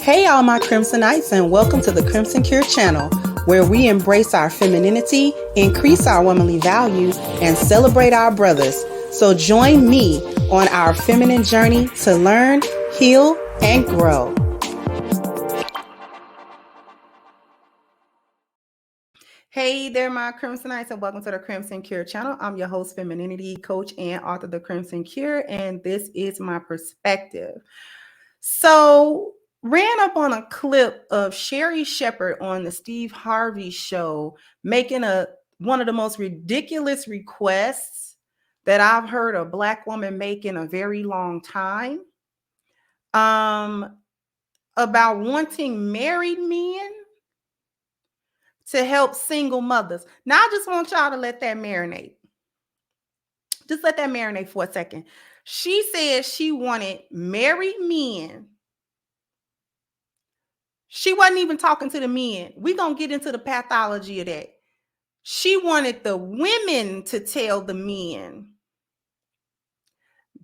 Hey, all my Crimsonites, and welcome to the Crimson Cure channel, where we embrace our femininity, increase our womanly values, and celebrate our brothers. So join me on our feminine journey to learn, heal, and grow. Hey there, my Crimsonites, and welcome to the Crimson Cure channel. I'm your host, femininity coach, and author of The Crimson Cure, and this is my perspective. So, ran up on a clip of Sherri Shepherd on the Steve Harvey show making one of the most ridiculous requests that I've heard a Black woman make in a very long time, about wanting married men to help single mothers. Now, I just want y'all to let that marinate. Just let that marinate for a second. She said she wanted married men. She wasn't even talking to the men. We're going to get into the pathology of that. She wanted the women to tell the men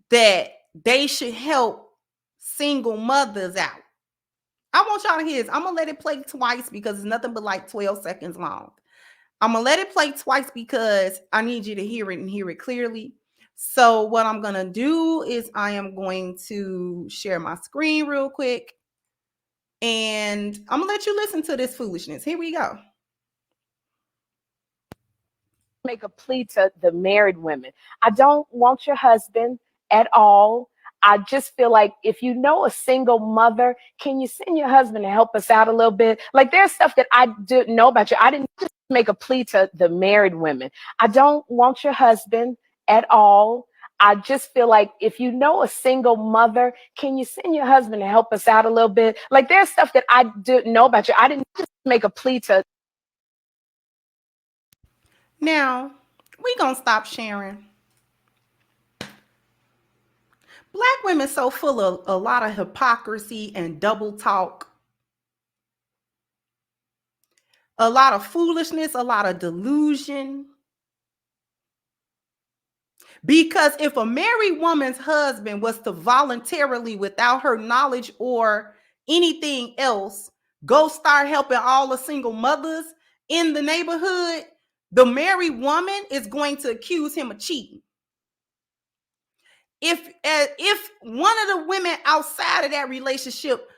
that they should help single mothers out. I want y'all to hear this. I'm going to let it play twice because it's nothing but like 12 seconds long. I'm going to let it play twice because I need you to hear it and hear it clearly. So what I'm going to do is I am going to share my screen real quick. And I'm going to let you listen to this foolishness. Here we go. Make a plea to the married women. I don't want your husband at all. I just feel like if you know a single mother, can you send your husband to help us out a little bit? Like there's stuff that I didn't know about you. I didn't just make a plea to the married women. I don't want your husband at all. I just feel like if you know a single mother, can you send your husband to help us out a little bit? Like there's stuff that I didn't know about you. I didn't just make a plea to. Now, we gonna stop sharing. Black women so full of a lot of hypocrisy and double talk, a lot of foolishness, a lot of delusion. Because if a married woman's husband was to voluntarily, without her knowledge or anything else, go start helping all the single mothers in the neighborhood, the married woman is going to accuse him of cheating. If one of the women outside of that relationship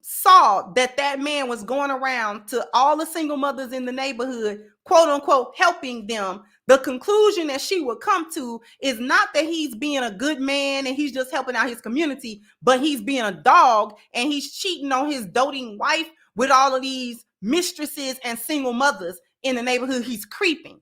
saw that man was going around to all the single mothers in the neighborhood, quote unquote, helping them, the conclusion that she would come to is not that he's being a good man and he's just helping out his community, but he's being a dog and he's cheating on his doting wife with all of these mistresses and single mothers in the neighborhood. He's creeping.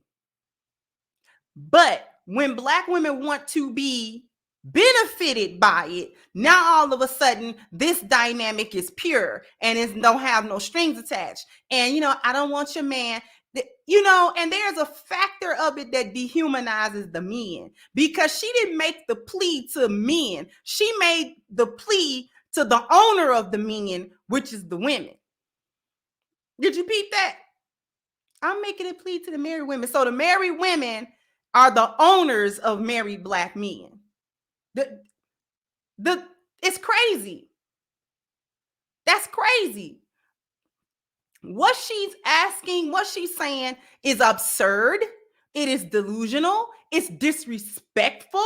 But when Black women want to be benefited by it, now all of a sudden this dynamic is pure and it don't have no strings attached. And I don't want your man, and there's a factor of it that dehumanizes the men, because she didn't make the plea to men. She made the plea to the owner of the men, which is the women. Did you peep that? I'm making a plea to the married women. So the married women are the owners of married Black men. It's crazy. That's crazy. What she's asking, what she's saying is absurd. It is delusional. It's disrespectful.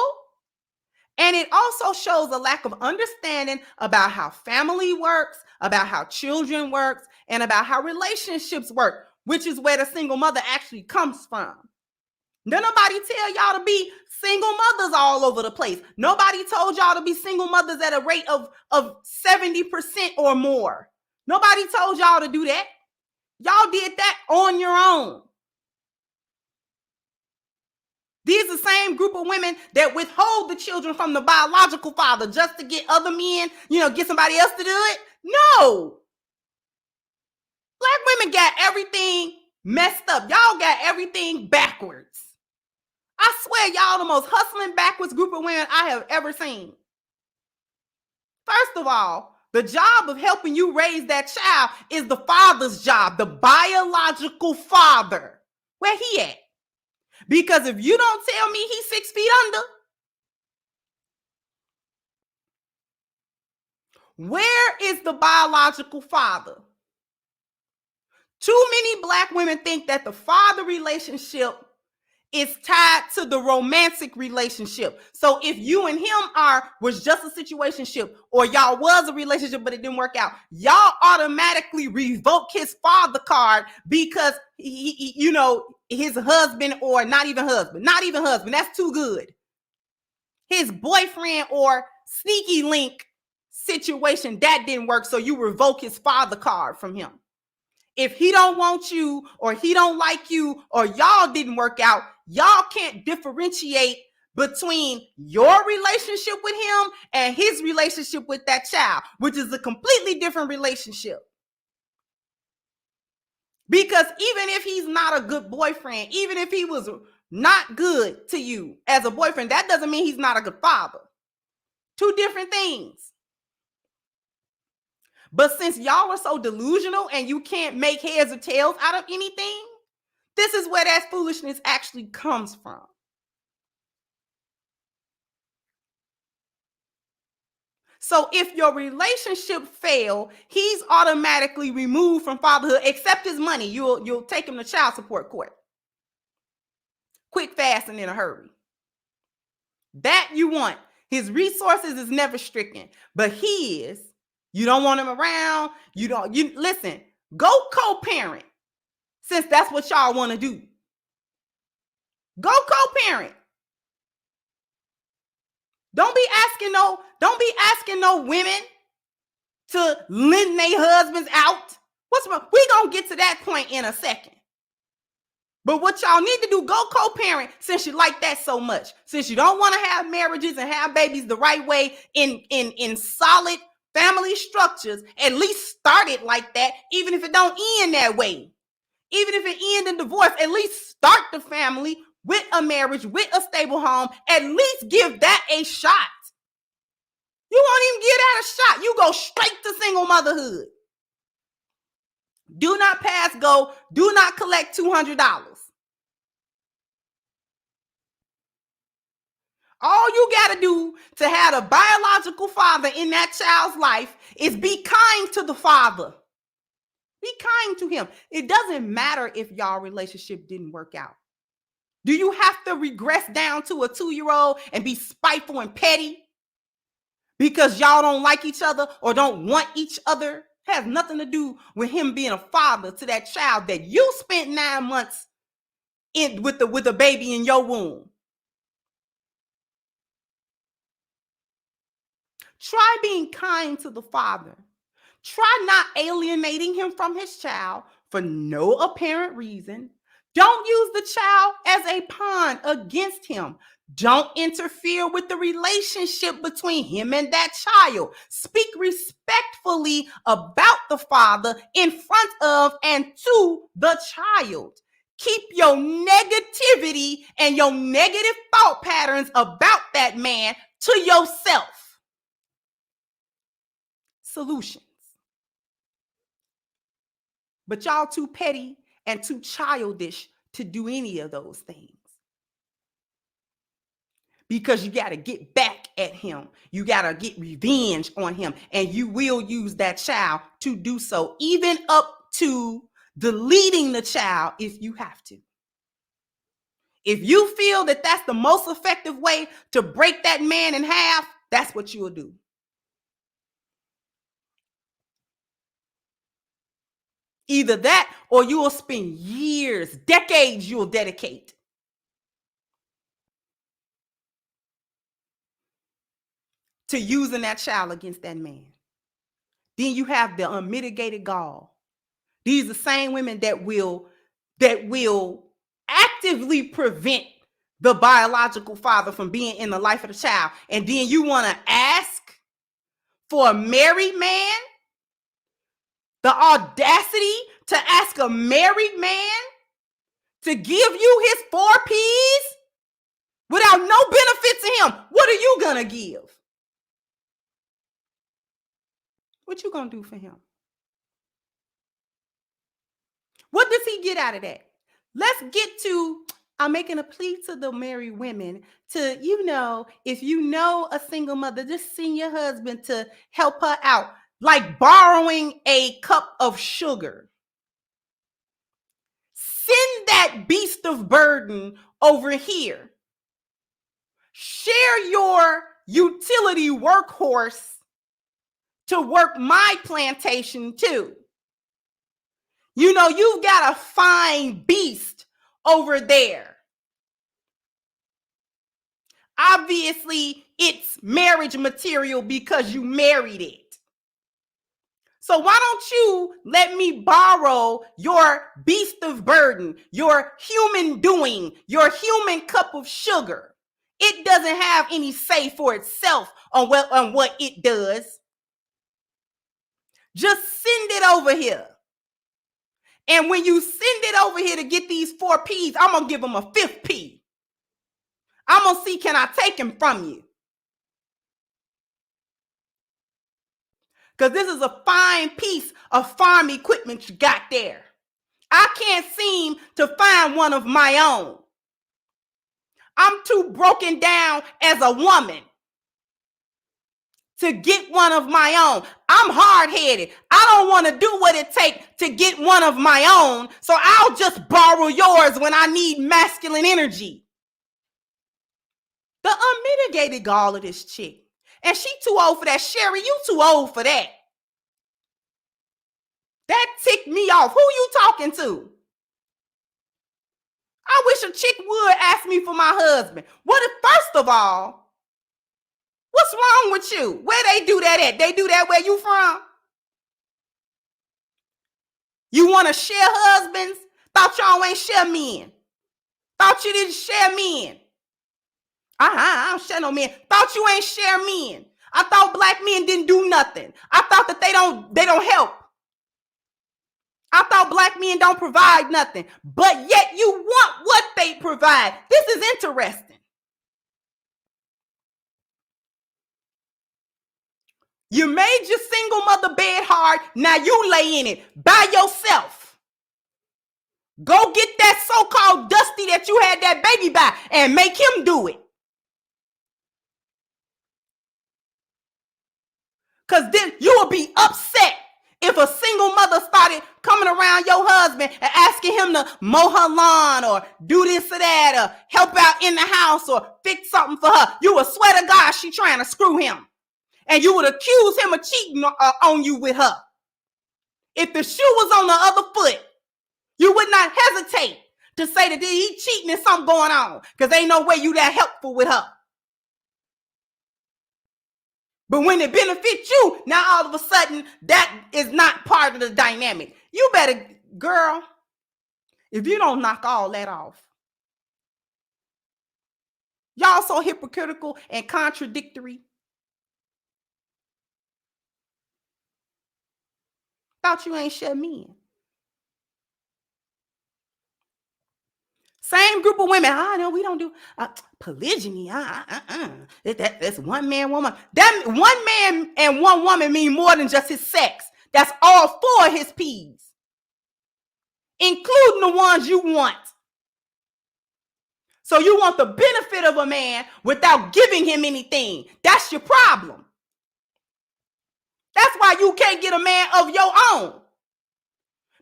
And it also shows a lack of understanding about how family works, about how children works, and about how relationships work, which is where the single mother actually comes from. Nobody tell y'all to be single mothers all over the place. Nobody told y'all to be single mothers at a rate of 70% or more. Nobody told y'all to do that. Y'all did that on your own. These are the same group of women that withhold the children from the biological father just to get other men, get somebody else to do it. No. Black women got everything messed up. Y'all got everything backwards. I swear y'all the most hustling backwards group of women I have ever seen. First of all, the job of helping you raise that child is the father's job, the biological father. Where he at? Because if you don't tell me he's 6 feet under, Where is the biological father? Too many Black women think that the father relationship is tied to the romantic relationship. So if you and him was just a situationship, or y'all was a relationship but it didn't work out, y'all automatically revoke his father card because he his husband, or not even husband, that's too good. His boyfriend or sneaky link situation, that didn't work, so you revoke his father card from him. If he don't want you, or he don't like you, or y'all didn't work out, y'all can't differentiate between your relationship with him and his relationship with that child, which is a completely different relationship. Because even if he's not a good boyfriend, even if he was not good to you as a boyfriend, that doesn't mean he's not a good father. Two different things. But since y'all are so delusional and you can't make heads or tails out of anything, this is where that foolishness actually comes from. So if your relationship failed, he's automatically removed from fatherhood, except his money. You'll take him to child support court. Quick, fast, and in a hurry. That you want. His resources is never stricken, but his, you don't want him around. Listen, go co-parent, since that's what y'all want to do. Go co-parent. Don't be asking no women to lend their husbands out. What's wrong? We gonna get to that point in a second. But what y'all need to do, go co-parent, since you like that so much. Since you don't want to have marriages and have babies the right way in solid family structures, at least start it like that, even if it don't end that way. Even if it ends in divorce, at least start the family with a marriage, with a stable home. At least give that a shot. You won't even give that a shot. You go straight to single motherhood. Do not pass go. Do not collect $200. All you got to do to have a biological father in that child's life is be kind to the father. Be kind to him. It doesn't matter if y'all relationship didn't work out. Do you have to regress down to a 2-year-old and be spiteful and petty because y'all don't like each other or don't want each other? It has nothing to do with him being a father to that child that you spent 9 months in with the baby in your womb. Try being kind to the father. Try not alienating him from his child for no apparent reason. Don't use the child as a pawn against him. Don't interfere with the relationship between him and that child. Speak respectfully about the father in front of and to the child. Keep your negativity and your negative thought patterns about that man to yourself. Solutions. But y'all too petty and too childish to do any of those things. Because you got to get back at him. You got to get revenge on him. And you will use that child to do so, even up to deleting the child if you have to. If you feel that that's the most effective way to break that man in half, that's what you'll do. Either that, or you will spend years, decades you'll dedicate to using that child against that man. Then you have the unmitigated gall. These are the same women that will actively prevent the biological father from being in the life of the child. And then you want to ask for a married man, the audacity to ask a married man to give you his 4 P's without no benefit to him. What are you going to give? What you going to do for him? What does he get out of that? Let's get to I'm making a plea to the married women to, if you know a single mother, just send your husband to help her out, like borrowing a cup of sugar. Send that beast of burden over here. Share your utility workhorse to work my plantation too. You've got a fine beast over there. Obviously, it's marriage material because you married it. So why don't you let me borrow your beast of burden, your human doing, your human cup of sugar? It doesn't have any say for itself on what it does. Just send it over here. And when you send it over here to get these 4 P's, I'm going to give them a 5th P. I'm going to see, can I take him from you? Because this is a fine piece of farm equipment you got there. I can't seem to find one of my own. I'm too broken down as a woman to get one of my own. I'm hard-headed. I don't want to do what it takes to get one of my own, so I'll just borrow yours when I need masculine energy. The unmitigated gall of this chick. And she too old for that. Sherri, you too old for that. That ticked me off. Who you talking to? I wish a chick would ask me for my husband. What if, first of all, what's wrong with you? Where they do that at? They do that where you from? You want to share husbands? Thought y'all ain't share men. Thought you didn't share men. I don't share no men. Thought you ain't share men. I thought black men didn't do nothing. I thought that they don't help. I thought black men don't provide nothing. But yet you want what they provide. This is interesting. You made your single mother bed hard. Now you lay in it by yourself. Go get that so-called Dusty that you had that baby by and make him do it. Because then you will be upset if a single mother started coming around your husband and asking him to mow her lawn or do this or that or help out in the house or fix something for her. You would swear to God she trying to screw him. And you would accuse him of cheating on you with her. If the shoe was on the other foot, you would not hesitate to say that he cheating and something going on because ain't no way you that helpful with her. But when it benefits you, now all of a sudden, that is not part of the dynamic. You better, girl, if you don't knock all that off. Y'all so hypocritical and contradictory. Thought you ain't share men. Same group of women. No, we don't do polygyny. That's one man, woman. That one man and one woman mean more than just his sex. That's all 4 of his P's, including the ones you want. So you want the benefit of a man without giving him anything. That's your problem. That's why you can't get a man of your own.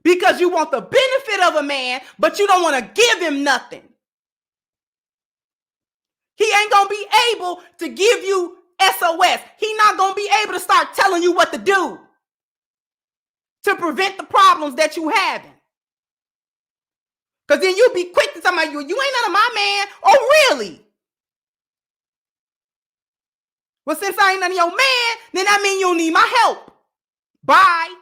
Because you want the benefit of a man, but you don't want to give him nothing. He ain't going to be able to give you SOS. He's not going to be able to start telling you what to do to prevent the problems that you having. Because then you'll be quick to tell me, you ain't none of my man. Oh, really? Well, since I ain't none of your man, then that means you don't need my help. Bye.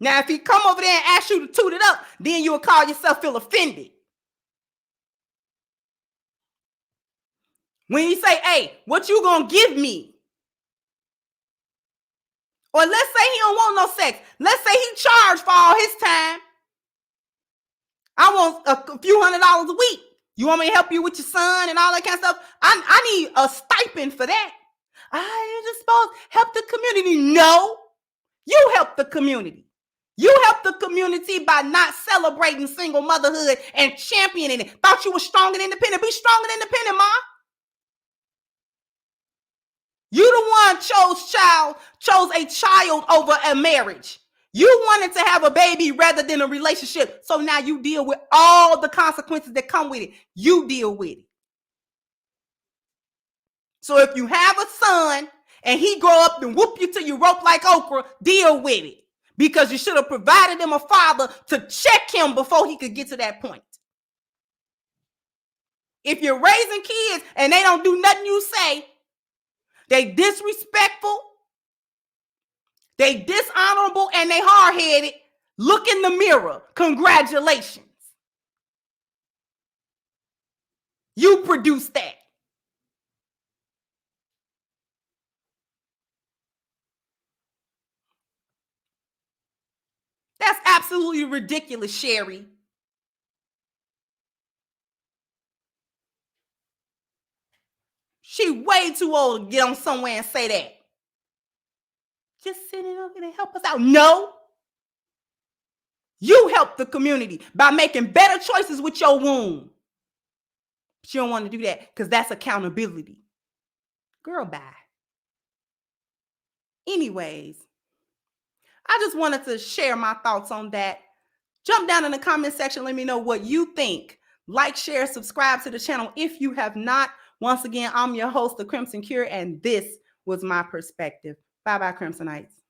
Now, if he come over there and ask you to toot it up, then you'll call yourself feel offended. When you say, hey, what you gonna give me? Or let's say he don't want no sex. Let's say he charged for all his time. I want a few $100s a week. You want me to help you with your son and all that kind of stuff? I need a stipend for that. You're just supposed to help the community. No. You help the community. You help the community by not celebrating single motherhood and championing it. Thought you were strong and independent. Be strong and independent, Ma. You the one chose a child over a marriage. You wanted to have a baby rather than a relationship. So now you deal with all the consequences that come with it. You deal with it. So if you have a son and he grow up and whoop you till you rope like okra, deal with it. Because you should have provided him a father to check him before he could get to that point. If you're raising kids and they don't do nothing you say, they disrespectful, they dishonorable, and they hard-headed, look in the mirror. Congratulations. You produced that. That's absolutely ridiculous, Sherri. She way too old to get on somewhere and say that. Just sitting over there, help us out. No. You help the community by making better choices with your womb. But you don't want to do that because that's accountability. Girl, bye. Anyways, I just wanted to share my thoughts on that. Jump down in the comment section. Let me know what you think. Like, share, subscribe to the channel if you have not. Once again, I'm your host, The Crimson Cure, and this was my perspective. Bye-bye, Crimsonites.